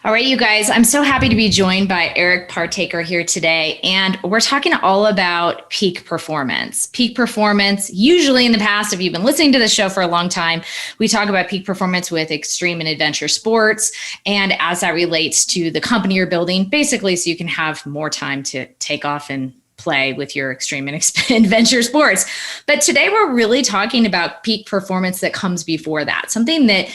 All right, you guys, I'm so happy to be joined by Eric Partaker here today. And we're talking all about peak performance. Peak performance, usually in the past, if you've been listening to the show for a long time, we talk about peak performance with extreme and adventure sports. And as that relates to the company you're building, basically, so you can have more time to take off and play with your extreme and adventure sports. But today we're really talking about peak performance that comes before that, something that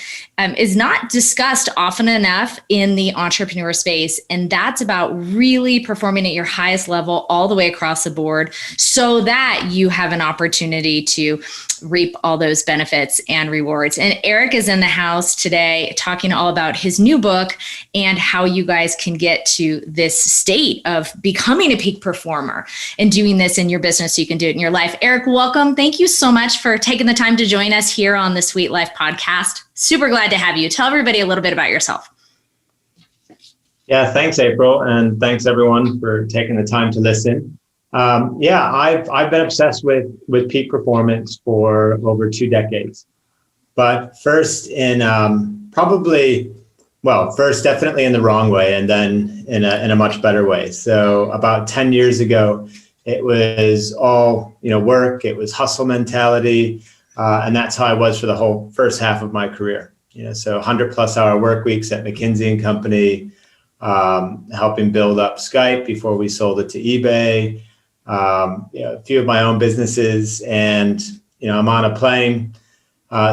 is not discussed often enough in the entrepreneur space. And that's about really performing at your highest level all the way across the board so that you have an opportunity to reap all those benefits and rewards. And Eric is in the house today talking all about his new book and how you guys can get to this state of becoming a peak performer and doing this in your business so you can do it in your life. Eric, welcome. Thank you so much for taking the time to join us here on the SweetLife podcast. Super glad to have you. Tell everybody a little bit about yourself. Yeah, thanks, April. And thanks, everyone, for taking the time to listen. I've been obsessed with peak performance for over 2 decades. But first first definitely in the wrong way, and then in a much better way. So about 10 years ago, it was all work. It was hustle mentality. And that's how I was for the whole first half of my career. So 100+ hour work weeks at McKinsey Company, helping build up Skype before we sold it to eBay, a few of my own businesses. And, I'm on a plane,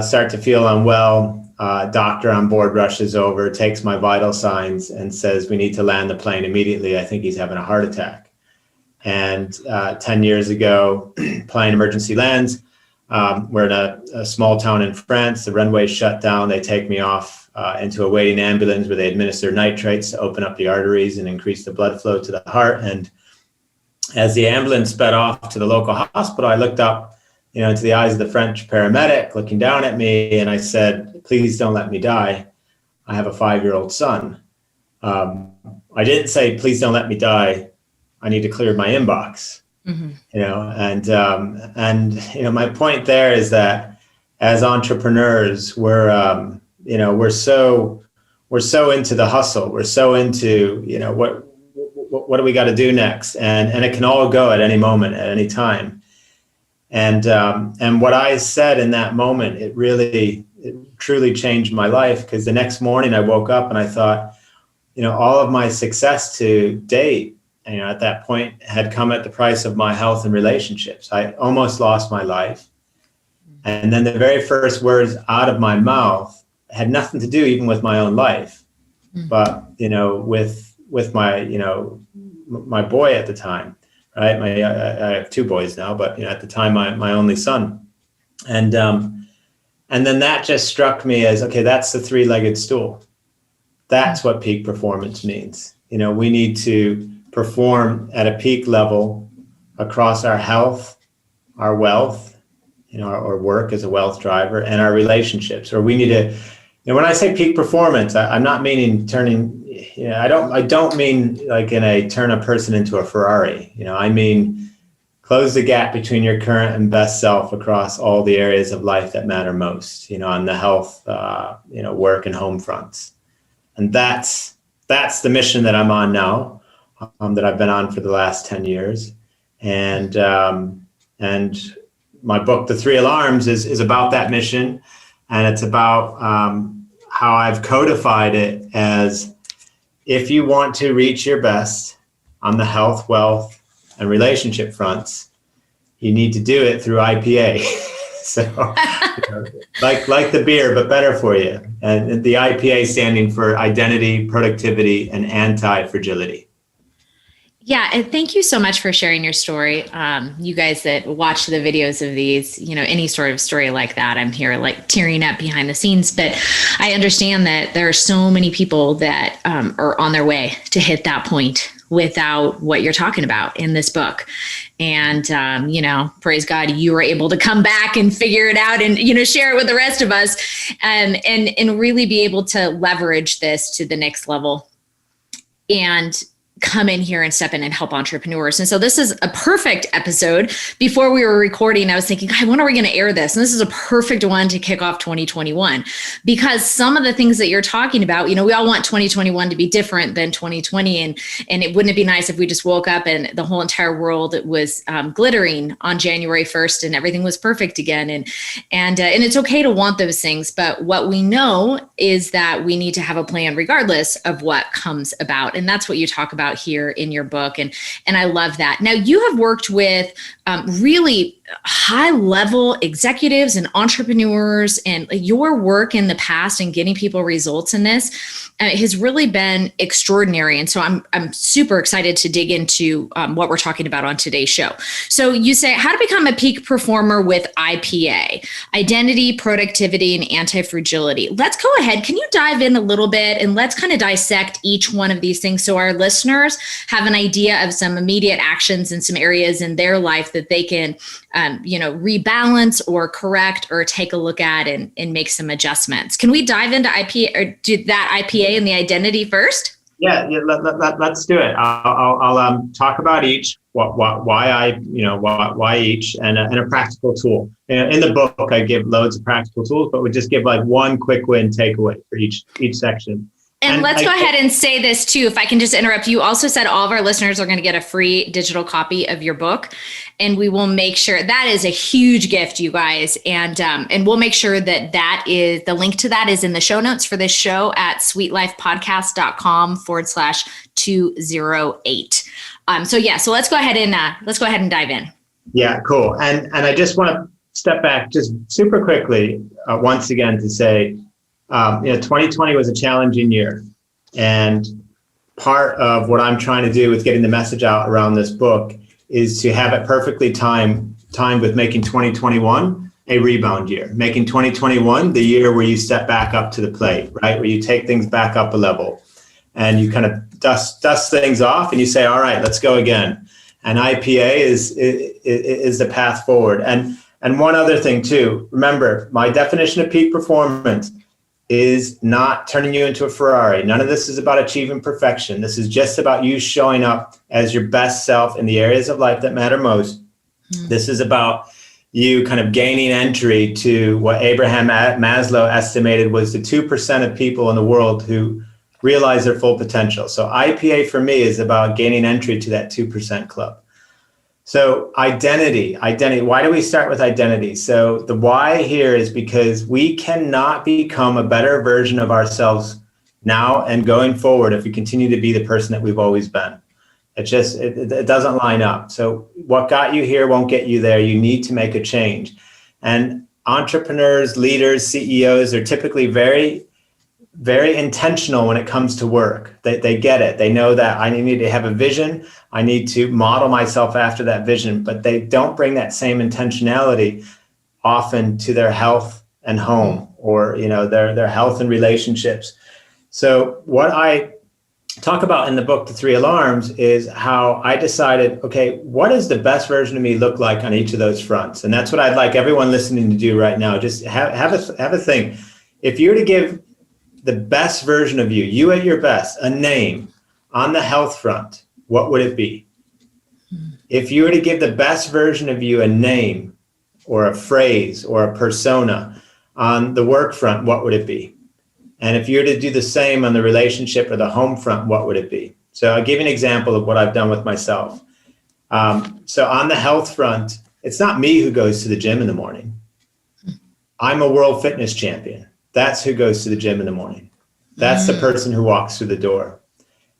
start to feel unwell. Doctor on board rushes over, takes my vital signs and says, we need to land the plane immediately. I think he's having a heart attack. And 10 years ago, plane emergency lands. We're in a small town in France. The runway's shut down. They take me off into a waiting ambulance where they administer nitrates to open up the arteries and increase the blood flow to the heart. And as the ambulance sped off to the local hospital, I looked up, into the eyes of the French paramedic looking down at me, and I said, please don't let me die. I have a 5-year-old son. I didn't say, please don't let me die. I need to clear my inbox. Mm-hmm. My point there is that as entrepreneurs, we're so into the hustle. We're so into, what do we got to do next? And it can all go at any moment, at any time. And what I said in that moment, it truly changed my life, because the next morning I woke up and I thought, all of my success to date, at that point had come at the price of my health and relationships. I almost lost my life. And then the very first words out of my mouth had nothing to do even with my own life, but, with my, my boy at the time, right? I have 2 boys now, but, at the time, my only son. And then that just struck me as, okay, that's the 3-legged stool. That's what peak performance means. We need to perform at a peak level across our health, our wealth, our work as a wealth driver, and our relationships. Or we need to, when I say peak performance, I'm not meaning turning, I don't mean like turn a person into a Ferrari. I mean, close the gap between your current and best self across all the areas of life that matter most, on the health, work and home fronts. And that's the mission that I'm on now. That I've been on for the last 10 years. And my book, The 3 Alarms, is about that mission. And it's about how I've codified it as, if you want to reach your best on the health, wealth, and relationship fronts, you need to do it through IPA. So like the beer, but better for you. And the IPA standing for identity, productivity, and anti-fragility. Yeah, and thank you so much for sharing your story. You guys that watch the videos of these, any sort of story like that, I'm here like tearing up behind the scenes. But I understand that there are so many people that are on their way to hit that point without what you're talking about in this book. And, praise God, you were able to come back and figure it out and, share it with the rest of us and really be able to leverage this to the next level. And come in here and step in and help entrepreneurs. And so this is a perfect episode. Before we were recording, I was thinking, God, when are we going to air this? And this is a perfect one to kick off 2021, because some of the things that you're talking about, we all want 2021 to be different than 2020. And it wouldn't it be nice if we just woke up and the whole entire world was glittering on January 1st and everything was perfect again. And it's okay to want those things. But what we know is that we need to have a plan regardless of what comes about. And that's what you talk about here in your book. And I love that. Now, you have worked with really high level executives and entrepreneurs, and your work in the past and getting people results in this has really been extraordinary. And so I'm super excited to dig into what we're talking about on today's show. So you say how to become a peak performer with IPA, identity, productivity, and anti-fragility. Let's go ahead. Can you dive in a little bit and let's kind of dissect each one of these things so our listeners have an idea of some immediate actions in some areas in their life that they can rebalance or correct or take a look at and make some adjustments. Can we dive into IPA or do that IPA and the identity first? Yeah, let's do it. I'll talk about each, why each, and a practical tool. In the book, I give loads of practical tools, but we just give like one quick win takeaway for each section. And let's go ahead and say this too, if I can just interrupt. You also said all of our listeners are going to get a free digital copy of your book, and we will make sure that is a huge gift, you guys. And we'll make sure that is the link to that is in the show notes for this show at sweetlifepodcast.com/208. So let's go ahead and dive in. Yeah, cool. And I just want to step back just super quickly once again to say, 2020 was a challenging year, and part of what I'm trying to do with getting the message out around this book is to have it perfectly timed with making 2021 a rebound year, making 2021 the year where you step back up to the plate, right? Where you take things back up a level and you kind of dust things off and you say, all right, let's go again. And IPA is the path forward. And one other thing too, remember, my definition of peak performance is not turning you into a Ferrari. None of this is about achieving perfection. This is just about you showing up as your best self in the areas of life that matter most. This is about you kind of gaining entry to what Abraham Maslow estimated was the 2% of people in the world who realize their full potential. So IPA for me is about gaining entry to that 2% club. So identity. Why do we start with identity? So the why here is because we cannot become a better version of ourselves now and going forward if we continue to be the person that we've always been. It doesn't line up. So what got you here won't get you there. You need to make a change. And entrepreneurs, leaders, CEOs are typically very, very intentional when it comes to work. They get it. They know that I need to have a vision. I need to model myself after that vision, but they don't bring that same intentionality often to their health and home or, their health and relationships. So what I talk about in the book, The 3 Alarms, is how I decided, okay, what does the best version of me look like on each of those fronts? And that's what I'd like everyone listening to do right now. Just have a thing. If you were to give the best version of you at your best, a name on the health front, what would it be? If you were to give the best version of you a name or a phrase or a persona on the work front, what would it be? And if you were to do the same on the relationship or the home front, what would it be? So I'll give you an example of what I've done with myself. So on the health front, it's not me who goes to the gym in the morning. I'm a world fitness champion. That's who goes to the gym in the morning. That's the person who walks through the door.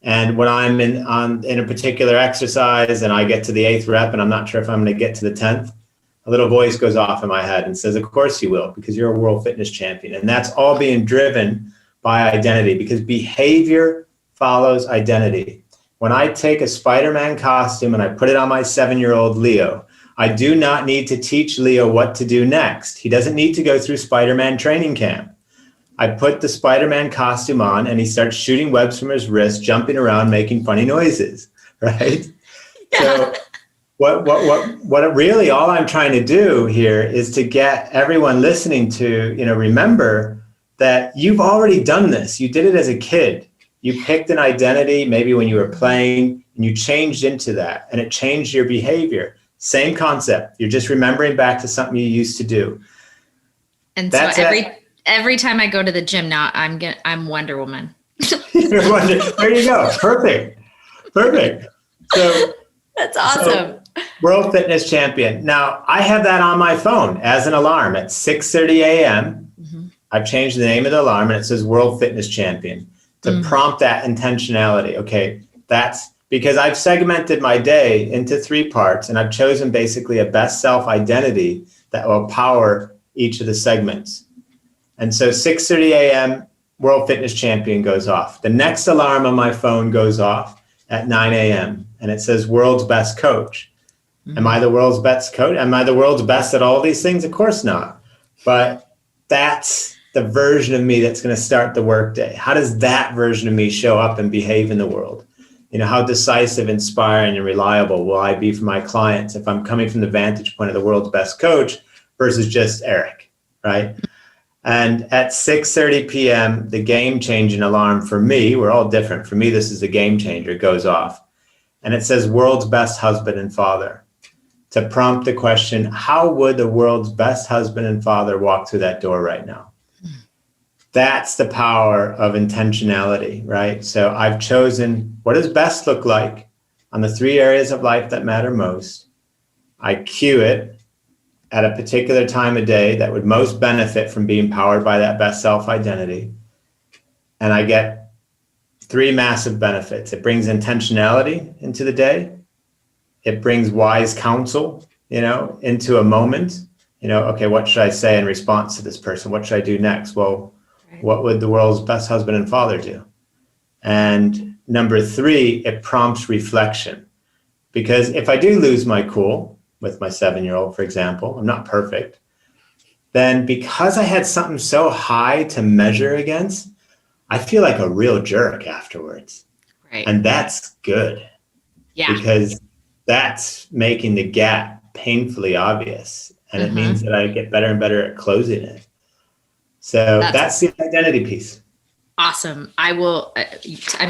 And when I'm in a particular exercise and I get to the 8th rep and I'm not sure if I'm going to get to the 10th, a little voice goes off in my head and says, of course you will, because you're a world fitness champion. And that's all being driven by identity, because behavior follows identity. When I take a Spider-Man costume and I put it on my 7-year-old Leo, I do not need to teach Leo what to do next. He doesn't need to go through Spider-Man training camp. I put the Spider-Man costume on and he starts shooting webs from his wrist, jumping around, making funny noises, right? Yeah. So what really all I'm trying to do here is to get everyone listening to, remember that you've already done this. You did it as a kid. You picked an identity, maybe when you were playing, and you changed into that, and it changed your behavior. Same concept. You're just remembering back to something you used to do. And that's so every time I go to the gym now, I'm Wonder Woman. There you go. Perfect. So that's awesome. So, World Fitness Champion. Now, I have that on my phone as an alarm at 6:30 a.m. Mm-hmm. I've changed the name of the alarm, and it says World Fitness Champion to prompt that intentionality. Okay, that's because I've segmented my day into 3 parts, and I've chosen basically a best self identity that will power each of the segments. And so 6:30 a.m., World Fitness Champion goes off. The next alarm on my phone goes off at 9 a.m. and it says World's Best Coach. Mm-hmm. Am I the world's best coach? Am I the world's best at all these things? Of course not. But that's the version of me that's going to start the workday. How does that version of me show up and behave in the world? How decisive, inspiring, and reliable will I be for my clients if I'm coming from the vantage point of the world's best coach versus just Eric, right? And at 6:30 p.m., the game-changing alarm for me, we're all different. For me, this is a game changer. It goes off. And it says world's best husband and father to prompt the question, how would the world's best husband and father walk through that door right now? That's the power of intentionality, right? So I've chosen what does best look like on the 3 areas of life that matter most. I cue it at a particular time of day that would most benefit from being powered by that best self identity. And I get 3 massive benefits. It brings intentionality into the day. It brings wise counsel, into a moment. Okay, what should I say in response to this person? What should I do next? Well, what would the world's best husband and father do? And number 3, it prompts reflection. Because if I do lose my cool with my 7-year-old, for example, I'm not perfect, then because I had something so high to measure against, I feel like a real jerk afterwards. Right. And that's good. Yeah. Because that's making the gap painfully obvious. And it means that I get better and better at closing it. So that's the identity piece. Awesome. I'm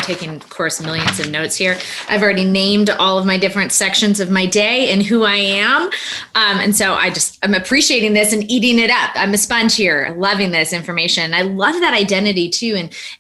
taking, of course, millions of notes here. I've already named all of my different sections of my day and who I am. And so I'm appreciating this and eating it up. I'm a sponge here, loving this information. I love that identity too.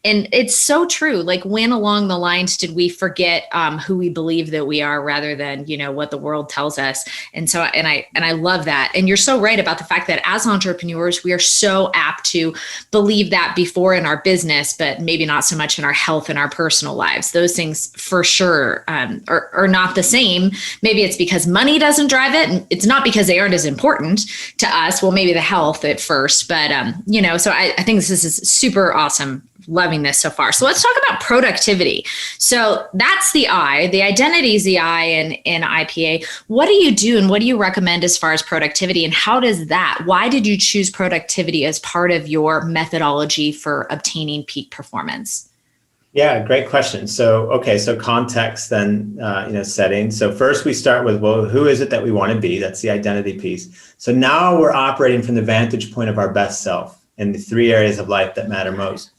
And it's so true. Like, when along the lines did we forget who we believe that we are rather than, what the world tells us? And so, and I love that. And you're so right about the fact that as entrepreneurs, we are so apt to believe that before in our business, but maybe not so much in our health and our personal lives. Those things for sure are not the same. Maybe it's because money doesn't drive it. And it's not because they aren't as important to us. Well, maybe the health at first, but so I think this is super awesome. Loving this so far. So let's talk about productivity. So that's the I, the identity is the I in IPA. What do you do and what do you recommend as far as productivity, and how does why did you choose productivity as part of your methodology for obtaining peak performance? Yeah, great question. So context, then, setting. So first we start with, well, who is it that we want to be? That's the identity piece. So now we're operating from the vantage point of our best self in the 3 areas of life that matter most.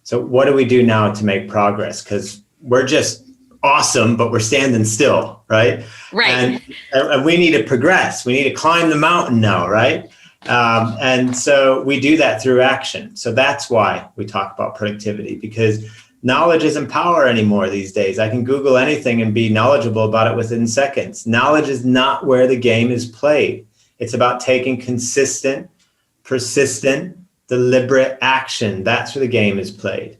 So what do we do now to make progress? Because we're just awesome, but we're standing still, right? Right. And we need to progress. We need to climb the mountain now, right? And so we do that through action. So that's why we talk about productivity, because knowledge isn't power anymore these days. I can Google anything and be knowledgeable about it within seconds. Knowledge is not where the game is played. It's about taking consistent, persistent, deliberate action. That's where the game is played.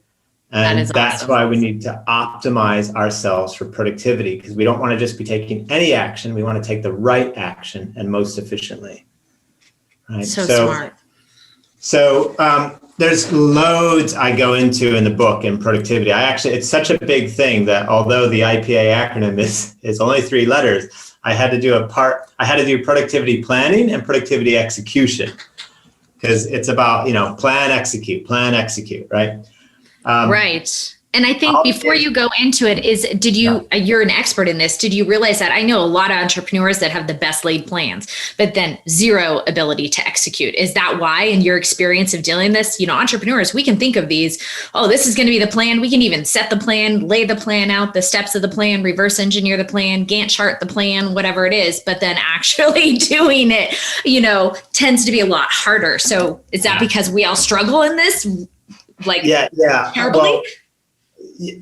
And that's awesome. Why we need to optimize ourselves for productivity, because we don't want to just be taking any action. We want to take the right action and most efficiently. Right? So smart. So there's loads I go into in the book in productivity. It's such a big thing that although the IPA acronym is only 3 letters, I had to do productivity planning and productivity execution. Because it's about, plan, execute, right? Right. And I think before you go into it, you're an expert in this. Did you realize that? I know a lot of entrepreneurs that have the best laid plans, but then zero ability to execute. Is that why, in your experience of dealing this, entrepreneurs, we can think of these, oh, this is going to be the plan. We can even set the plan, lay the plan out, the steps of the plan, reverse engineer the plan, Gantt chart the plan, whatever it is. But then actually doing it, tends to be a lot harder. So is that because we all struggle in this? Terribly? Well,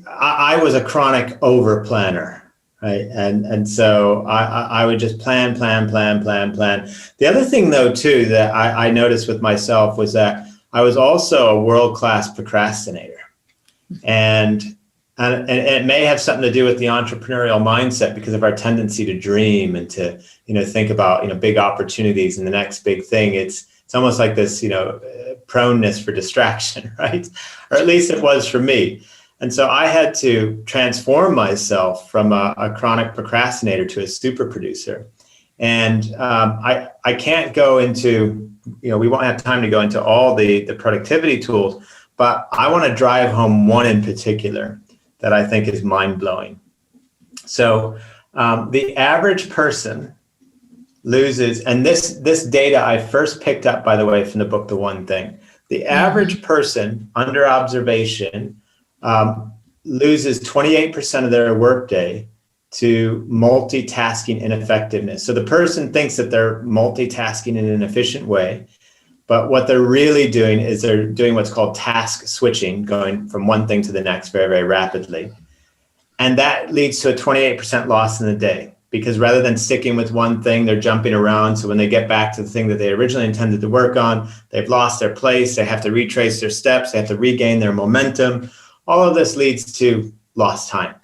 I was a chronic over planner, right? And so I would just plan. The other thing, though, too, that I noticed with myself was that I was also a world-class procrastinator. And it may have something to do with the entrepreneurial mindset because of our tendency to dream and to, think about, big opportunities and the next big thing. It's almost like this, proneness for distraction, right? Or at least it was for me. And so I had to transform myself from a chronic procrastinator to a super producer. And I can't go into, we won't have time to go into all the productivity tools, but I want to drive home one in particular that I think is mind-blowing. So the average person loses, and this data I first picked up, by the way, from the book, The One Thing. The average person under observation loses 28% of their workday to multitasking ineffectiveness. So the person thinks that they're multitasking in an efficient way, but what they're really doing is they're doing what's called task switching, going from one thing to the next very, very rapidly. And that leads to a 28% loss in the day, because rather than sticking with one thing, they're jumping around. So when they get back to the thing that they originally intended to work on, they've lost their place. They have to retrace their steps. They have to regain their momentum. All of this leads to lost time.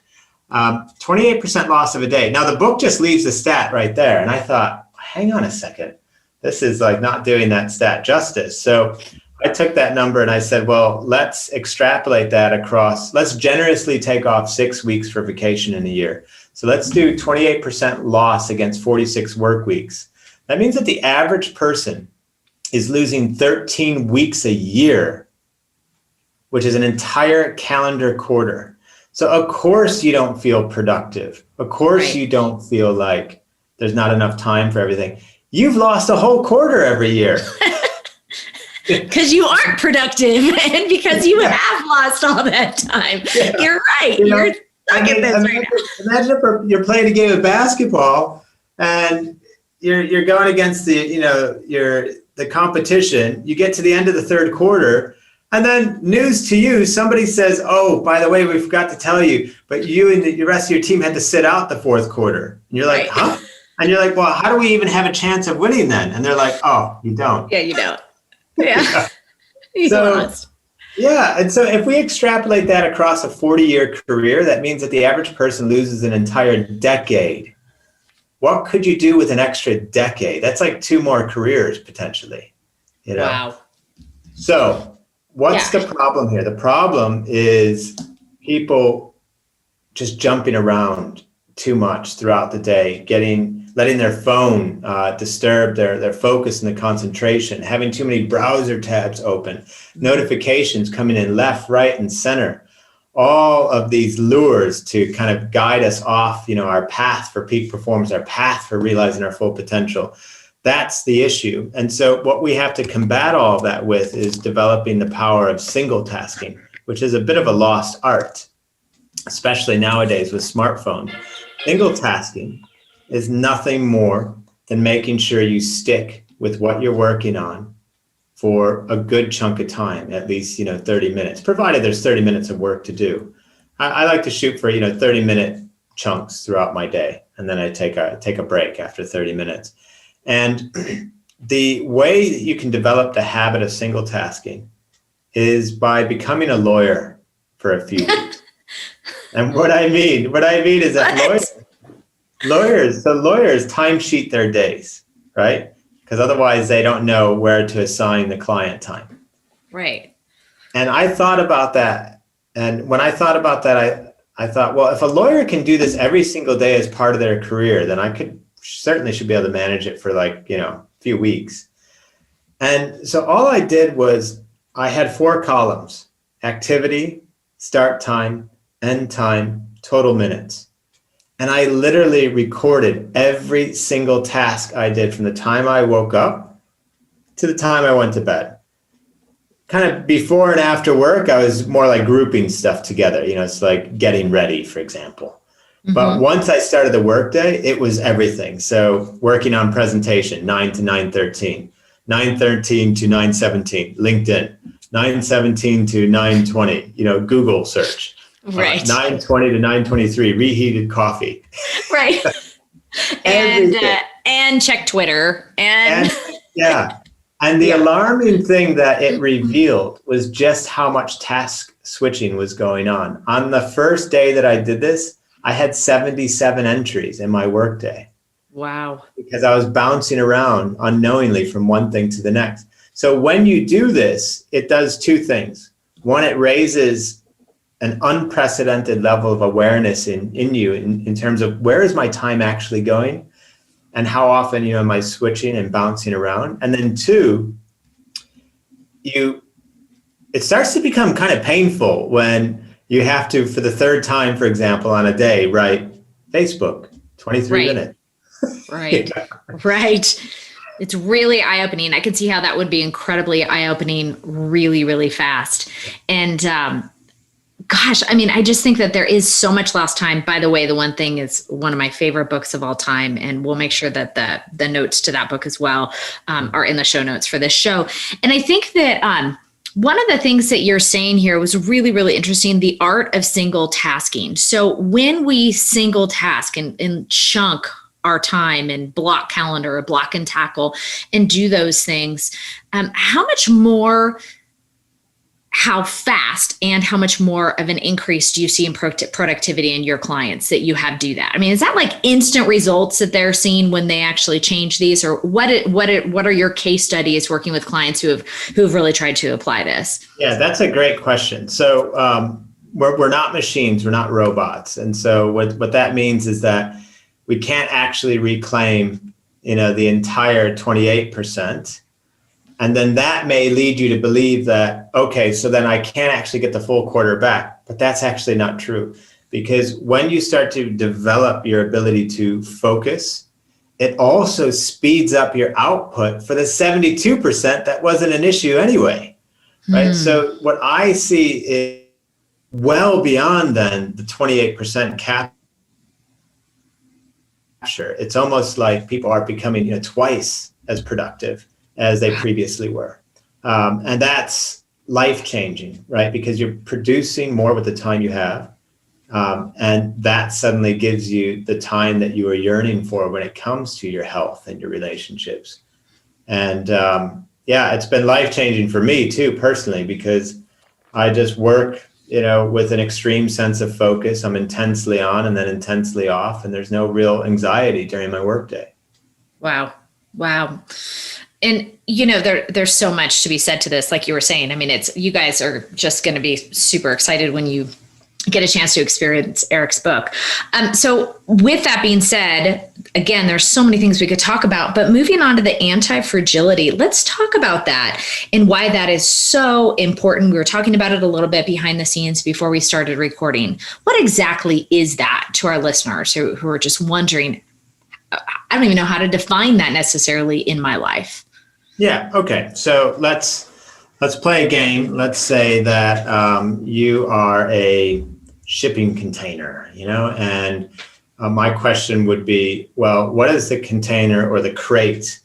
28% loss of a day. Now, the book just leaves the stat right there. And I thought, hang on a second. This is like not doing that stat justice. So I took that number and I said, well, let's extrapolate that across. Let's generously take off 6 weeks for vacation in a year. So let's do 28% loss against 46 work weeks. That means that the average person is losing 13 weeks a year, which is an entire calendar quarter. So of course you don't feel productive. Of course you don't feel like there's not enough time for everything. You've lost a whole quarter every year. Because you aren't productive and because you have lost all that time. Yeah. You're right. You're stuck in this right now. Imagine if you're playing a game of basketball and you're going against the competition. You get to the end of the third quarter, and then news to you, somebody says, oh, by the way, we forgot to tell you, but you and the rest of your team had to sit out the fourth quarter. And you're like, huh? And you're like, well, how do we even have a chance of winning then? And they're like, oh, you don't. Yeah, you don't. Yeah. And so if we extrapolate that across a 40-year career, that means that the average person loses an entire decade. What could you do with an extra decade? That's like 2 more careers potentially. Wow. So what's the problem here? The problem is people just jumping around too much throughout the day, letting their phone disturb their focus and the concentration, having too many browser tabs open, notifications coming in left, right, and center. All of these lures to kind of guide us off, our path for peak performance, our path for realizing our full potential. That's the issue. And so what we have to combat all of that with is developing the power of single tasking, which is a bit of a lost art, especially nowadays with smartphones. Single tasking is nothing more than making sure you stick with what you're working on for a good chunk of time, at least 30 minutes, provided there's 30 minutes of work to do. I like to shoot for 30-minute chunks throughout my day, and then I take a break after 30 minutes. And the way that you can develop the habit of single tasking is by becoming a lawyer for a few weeks. And what I mean is that lawyers timesheet their days, right? Because otherwise they don't know where to assign the client time. Right. And I thought about that. And when I thought about that, I thought, well, if a lawyer can do this every single day as part of their career, then I certainly should be able to manage it for a few weeks. And so all I did was I had 4 columns: activity, start time, end time, total minutes. And I literally recorded every single task I did from the time I woke up to the time I went to bed. Kind of before and after work, I was more like grouping stuff together. It's like getting ready, for example. But once I started the workday, it was everything. So working on presentation, 9 to 9:13, 9:13 to 9:17, LinkedIn, 9:17 to 9:20, Google search. Right. 9:20 to 9:23, reheated coffee. Right. and check Twitter. And yeah. And the alarming thing that it revealed was just how much task switching was going on. On the first day that I did this, I had 77 entries in my workday. Wow. Because I was bouncing around unknowingly from one thing to the next. So when you do this, it does two things. One, it raises an unprecedented level of awareness in you in terms of where is my time actually going and how often am I switching and bouncing around. And then two, it starts to become kind of painful when you have to, for the third time, for example, on a day, write Facebook, 23 minutes. Right. Right. It's really eye-opening. I can see how that would be incredibly eye-opening really, really fast. And gosh, I just think that there is so much lost time. By the way, The One Thing is one of my favorite books of all time. And we'll make sure that the notes to that book as well are in the show notes for this show. And I think that one of the things that you're saying here was really, really interesting, the art of single tasking. So when we single task and chunk our time and block calendar or block and tackle and do those things, how fast and how much more of an increase do you see in productivity in your clients that you have do that? Is that like instant results that they're seeing when they actually change these, or what are your case studies working with clients who've really tried to apply this? Yeah, that's a great question. So we're not machines, we're not robots. And so what that means is that we can't actually reclaim, the entire 28%. And then that may lead you to believe that, okay, so then I can't actually get the full quarter back. But that's actually not true. Because when you start to develop your ability to focus, it also speeds up your output for the 72% that wasn't an issue anyway, right? So what I see is well beyond then the 28% capture. It's almost like people are becoming twice as productive as they previously were. And that's life-changing, right? Because you're producing more with the time you have. And that suddenly gives you the time that you are yearning for when it comes to your health and your relationships. And it's been life-changing for me too, personally, because I just work, with an extreme sense of focus. I'm intensely on and then intensely off, and there's no real anxiety during my workday. Wow. And, there's so much to be said to this. Like you were saying, you guys are just going to be super excited when you get a chance to experience Eric's book. So with that being said, again, there's so many things we could talk about, but moving on to the anti-fragility, let's talk about that and why that is so important. We were talking about it a little bit behind the scenes before we started recording. What exactly is that to our listeners who are just wondering, I don't even know how to define that necessarily in my life? Yeah. Okay. So let's play a game. Let's say that you are a shipping container, and my question would be, well, what does the container or the crate,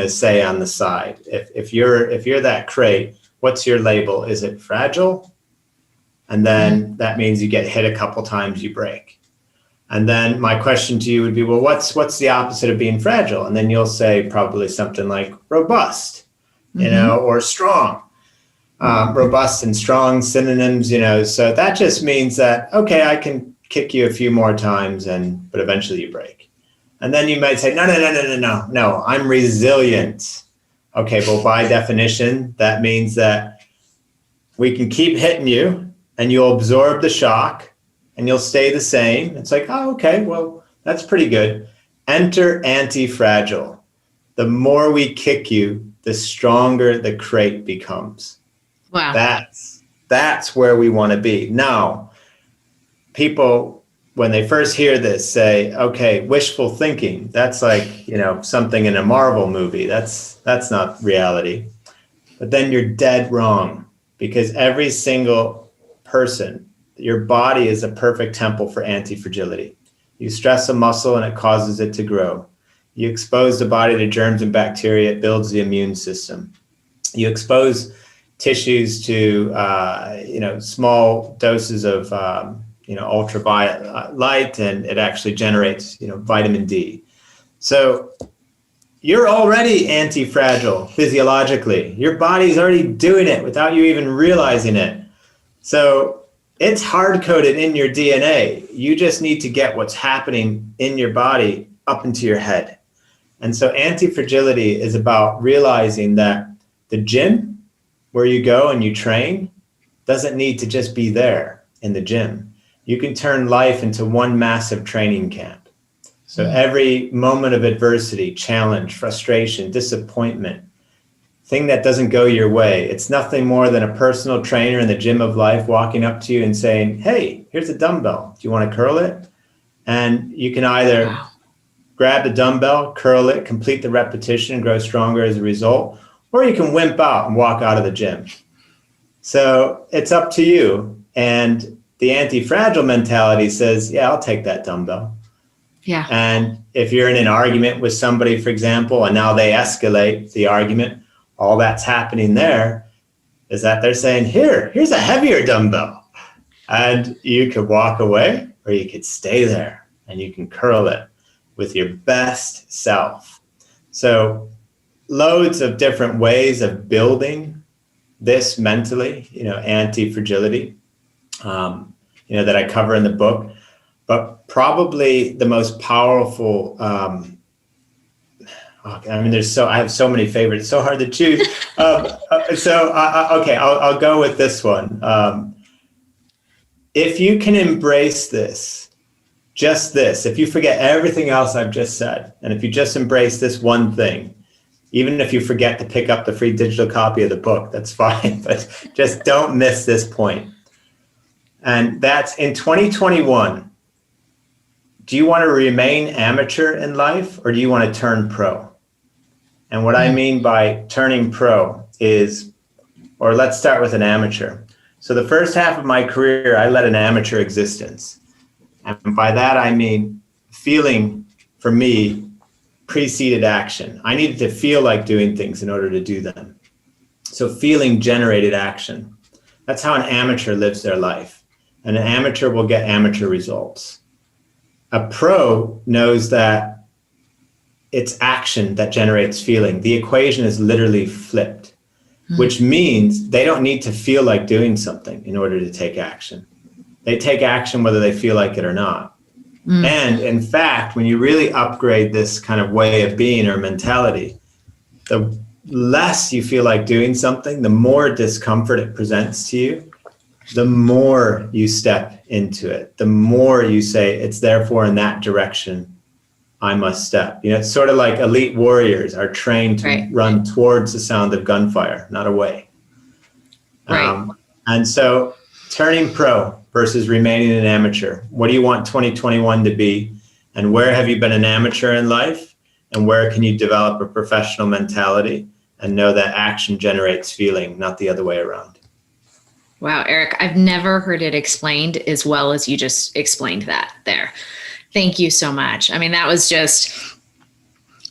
say on the side? If you're that crate, what's your label? Is it fragile? And then that means you get hit a couple times, you break. And then my question to you would be, well, what's the opposite of being fragile? And then you'll say probably something like robust, or strong. Robust and strong synonyms, so that just means that, okay, I can kick you a few more times but eventually you break. And then you might say, no, I'm resilient. Okay, well, by definition, that means that we can keep hitting you and you'll absorb the shock and you'll stay the same. It's like, oh, okay, well, that's pretty good. Enter anti-fragile. The more we kick you, the stronger the crate becomes. Wow. That's That's where we want to be. Now, people, when they first hear this, say, okay, wishful thinking. That's like, something in a Marvel movie. That's not reality. But then you're dead wrong, because every single person, your body is a perfect temple for anti-fragility. You stress a muscle and it causes it to grow. You expose the body to germs and bacteria, it builds the immune system. You expose tissues to small doses of ultraviolet light, and it actually generates vitamin D. So you're already anti-fragile physiologically. Your body's already doing it without you even realizing it. So it's hard-coded in your DNA. You just need to get what's happening in your body up into your head. And so anti-fragility is about realizing that the gym where you go and you train doesn't need to just be there in the gym. You can turn life into one massive training camp. So every moment of adversity, challenge, frustration, disappointment, thing that doesn't go your way, it's nothing more than a personal trainer in the gym of life walking up to you and saying, hey, here's a dumbbell. Do you want to curl it? And you can either grab the dumbbell, curl it, complete the repetition, and grow stronger as a result, or you can wimp out and walk out of the gym. So it's up to you. And the anti-fragile mentality says, yeah, I'll take that dumbbell. Yeah. And if you're in an argument with somebody, for example, and now they escalate the argument, all that's happening there is that they're saying, here's a heavier dumbbell. And you could walk away, or you could stay there and you can curl it with your best self. So loads of different ways of building this mentally, anti-fragility, that I cover in the book. But probably the most powerful, I have so many favorites, it's so hard to choose. I'll go with this one. If you can embrace this, just this, if you forget everything else I've just said, and if you just embrace this one thing, even if you forget to pick up the free digital copy of the book, that's fine, but just don't miss this point. And that's in 2021. Do you want to remain amateur in life, or do you want to turn pro? And what I mean by turning pro is, or let's start with an amateur. So the first half of my career, I led an amateur existence. And by that, I mean feeling, for me, preceded action. I needed to feel like doing things in order to do them. So feeling generated action. That's how an amateur lives their life. And an amateur will get amateur results. A pro knows that it's action that generates feeling. The equation is literally flipped, which means they don't need to feel like doing something in order to take action. They take action whether they feel like it or not. And in fact, when you really upgrade this kind of way of being or mentality, the less you feel like doing something, the more discomfort it presents to you, the more you step into it, the more you say, it's therefore in that direction I must step. It's sort of like elite warriors are trained to run towards the sound of gunfire, not away. And so turning pro versus remaining an amateur. What do you want 2021 to be? And where have you been an amateur in life? And where can you develop a professional mentality and know that action generates feeling, not the other way around? Wow, Eric, I've never heard it explained as well as you just explained that there. Thank you so much. That was just,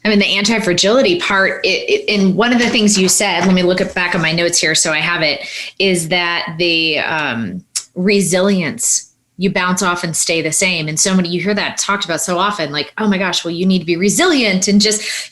the anti-fragility part, and one of the things you said, let me look back at my notes here so I have it, is that the resilience, you bounce off and stay the same. And so many, you hear that talked about so often, like, oh my gosh, well, you need to be resilient and just,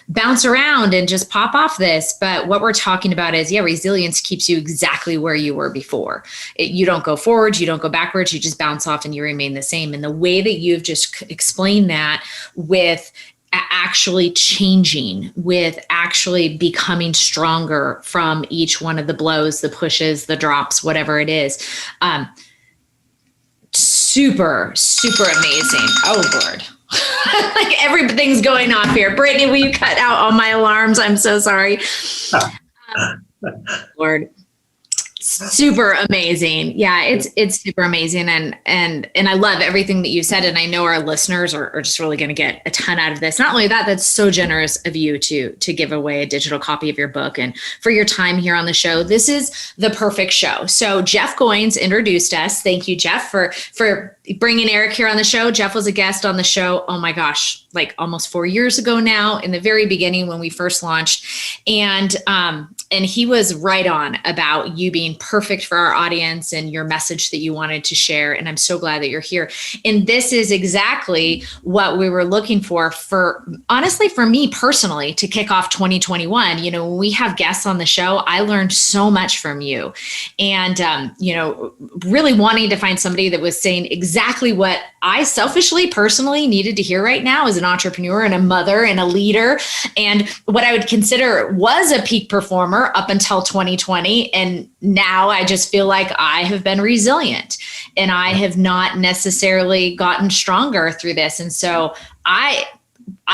bounce around and just pop off this. But what we're talking about is, resilience keeps you exactly where you were before. You don't go forward, you don't go backwards, you just bounce off and you remain the same. And the way that you've just explained that with actually changing, with actually becoming stronger from each one of the blows, the pushes, the drops, whatever it is, super, super amazing. Oh, Lord. Like everything's going off here. Brittany, will you cut out all my alarms? I'm so sorry. Lord. Super amazing. Yeah, it's super amazing. And I love everything that you said. And I know our listeners are just really going to get a ton out of this. Not only that, that's so generous of you to give away a digital copy of your book and for your time here on the show. This is the perfect show. So Jeff Goins introduced us. Thank you, Jeff, for bringing Eric here on the show. Jeff was a guest on the show. Oh my gosh, like almost 4 years ago now, in the very beginning when we first launched. And he was right on about you being perfect for our audience and your message that you wanted to share. And I'm so glad that you're here. And this is exactly what we were looking for honestly, for me personally, to kick off 2021. You know, when we have guests on the show, I learned so much from you. And, really wanting to find somebody that was saying exactly what I selfishly, personally needed to hear right now as an entrepreneur and a mother and a leader, and what I would consider was a peak performer up until 2020. And now I just feel like I have been resilient and I have not necessarily gotten stronger through this. And so I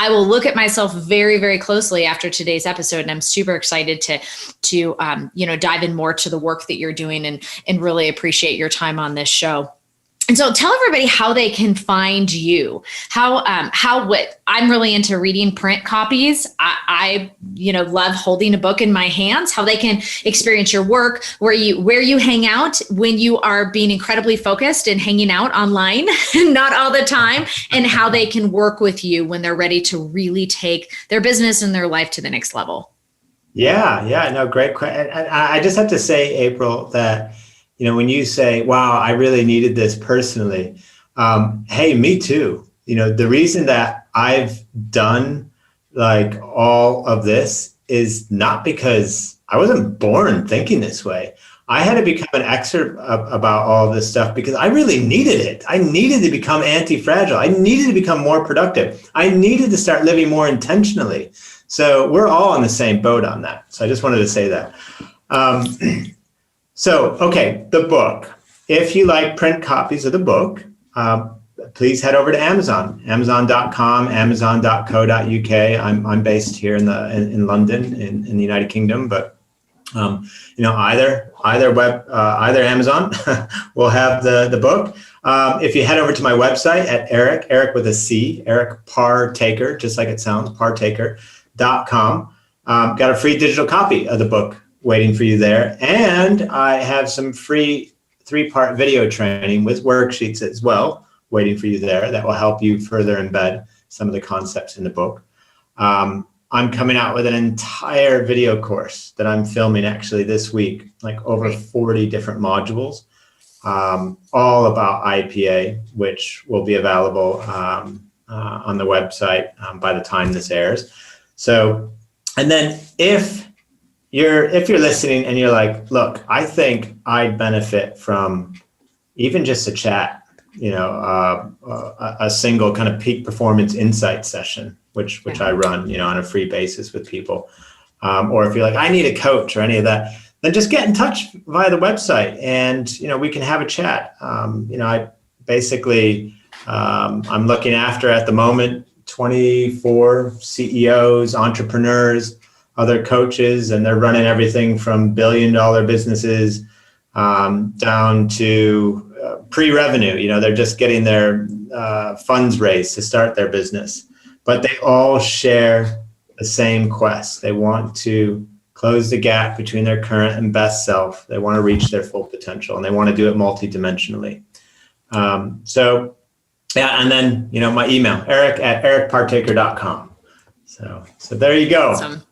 will look at myself very, very closely after today's episode. And I'm super excited to dive in more to the work that you're doing and really appreciate your time on this show. And so tell everybody how they can find you. I'm really into reading print copies. I love holding a book in my hands, how they can experience your work, where you hang out when you are being incredibly focused and hanging out online, not all the time, and how they can work with you when they're ready to really take their business and their life to the next level. Yeah. No, great question. I just have to say, April, that when you say, wow, I really needed this personally. Hey, me too. The reason that I've done like all of this is not because I wasn't born thinking this way. I had to become an expert about all of this stuff because I really needed it. I needed to become anti-fragile. I needed to become more productive. I needed to start living more intentionally. So we're all on the same boat on that. So I just wanted to say that. The book. If you like print copies of the book, please head over to Amazon, amazon.com, amazon.co.uk. I'm based here in London, in the United Kingdom, but either Amazon will have the book. If you head over to my website at Eric with a C, Eric Partaker, just like it sounds, partaker.com. Got a free digital copy of the book waiting for you there. And I have some free 3-part video training with worksheets as well waiting for you there that will help you further embed some of the concepts in the book. I'm coming out with an entire video course that I'm filming actually this week, like over 40 different modules, all about IPA, which will be available on the website by the time this airs. So, and then if you're listening and you're like, look, I think I'd benefit from even just a chat, a single kind of peak performance insight session, which I run, on a free basis with people. Or if you're like, I need a coach or any of that, then just get in touch via the website and, we can have a chat. I basically, I'm looking after at the moment 24 CEOs, entrepreneurs, other coaches, and they're running everything from billion-dollar businesses down to pre-revenue. They're just getting their funds raised to start their business, but they all share the same quest. They want to close the gap between their current and best self. They want to reach their full potential, and they want to do it multidimensionally. And then my email, eric@ericpartaker.com. So there you go. Awesome.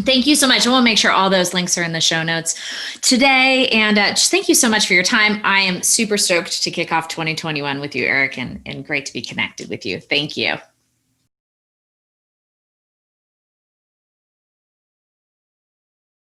Thank you so much. And we'll make sure all those links are in the show notes today. And just thank you so much for your time. I am super stoked to kick off 2021 with you, Eric, and great to be connected with you. Thank you.